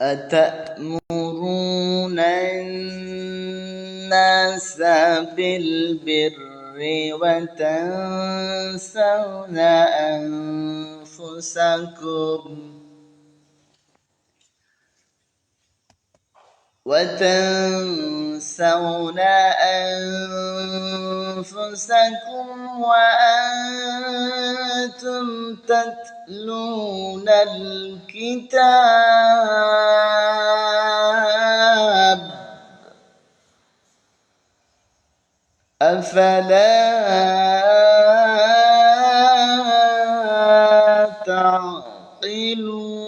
أتأمرون الناس بالبر وتنسون أنفسكم وأنتم تتلون الكتاب أفلا تعقلون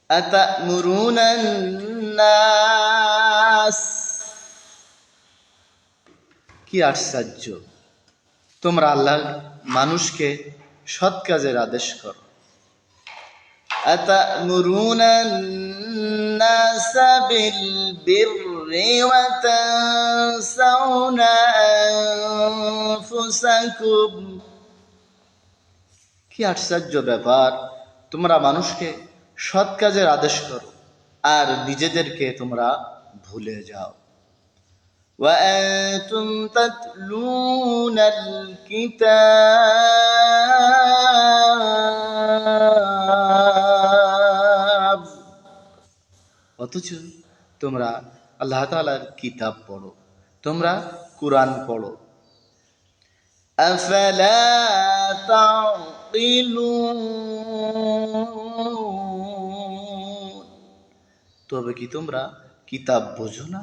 أتأمرون الناس কি আশ্চর্য, তোমরা আল্লাহ মানুষকে সৎ কাজের আদেশ করো। أتأمرون الناس بالبر وتنسون أنفسكم কি আশ্চর্য ব্যাপার, তোমরা মানুষকে সৎ কাজের আদেশ করো আর নিজেদেরকে তোমরা ভুলে যাও। وأنتم تتلون الكتاب অথচ তোমরা আল্লাহ তাআলার কিতাব পড়ো, তোমরা কুরআন পড়ো। أفلا تعقلون তবে কি তোমরা কিতাব বোঝো না?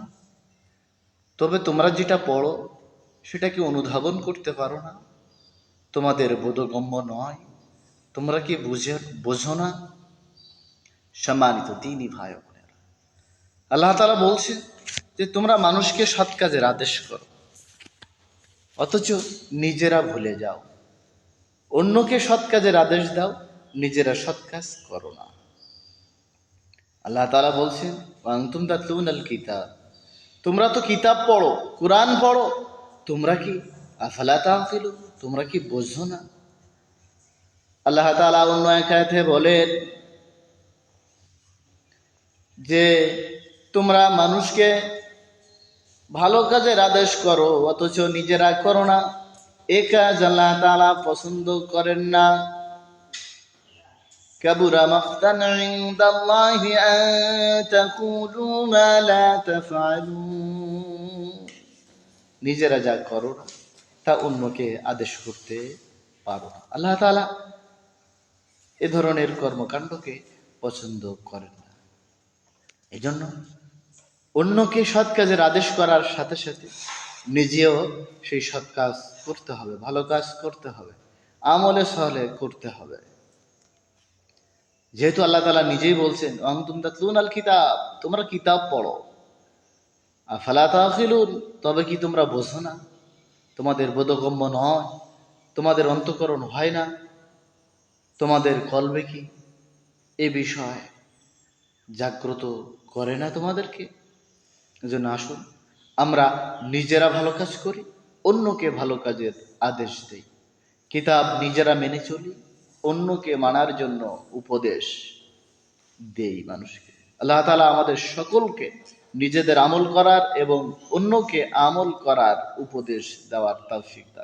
তবে তোমরা যেটা পড়ো সেটা কি অনুধাবন করতে পারো না? তোমাদের বোধগম্য নয়? তোমরা কি বোঝো না? সম্মানিত দ্বীনী ভাই বোনেরা, আল্লাহ তাআলা বলছেন যে তোমরা মানুষকে সৎ কাজের আদেশ করো, অথচ নিজেরা ভুলে যাও। অন্যকে সৎ কাজের আদেশ দাও, নিজেরা সৎ কাজ করো না। আল্লাহ তাআলা বলছেন আনতুম তাতলুনাল কিতাব, তোমরা তো কিতাব পড়ো, কুরআন পড়ো, তোমরা কি আফালা তাআকিলুন, তোমরা কি বোঝো না? আল্লাহ তাআলা অন্য এক আয়াতে বলেন যে তোমরা মানুষকে ভালো কাজের আদেশ করো অথচ নিজেরা করো না, এ কাজ আল্লাহ তাআলা পছন্দ করেন না। কাবুরা মাকতান ইনদাল্লাহি আন তাকুলু মা লা তাফআলুন, নিজেরা যা করো না তা অন্যকে আদেশ করতে পারো না। আল্লাহ তাআলা এ ধরনের কর্মকাণ্ডকে পছন্দ করেন না। এজন্য অন্যকে সৎ কাজের আদেশ করার সাথে সাথে নিজেও সেই সৎ কাজ করতে হবে, ভালো কাজ করতে হবে, আমলে সালেহ করতে হবে। যেহেতু আল্লাহ তাআলা নিজেই বলছেন আনতুম তাতলুনাল কিতাব, তোমরা কিতাব পড়ো। আফালা তাআকিলুন, তবে কি তোমরা বোঝো না? তোমাদের বোধগম্য নয়? তোমাদের অন্তঃকরণ হয় না? তোমাদের কলবে কি এ বিষয় জাগ্রত করে না তোমাদেরকে? এজন্য আসুন আমরা নিজেরা ভালো কাজ করি, অন্যকে ভালো কাজের আদেশ দেই, কিতাব নিজেরা মেনে চলি, অন্যকে মানার জন্য উপদেশ দেই মানুষকে। আল্লাহ তাআলা আমাদের সকলকে নিজেদের আমল করার এবং অন্যকে আমল করার উপদেশ দেওয়ার তৌফিক দান।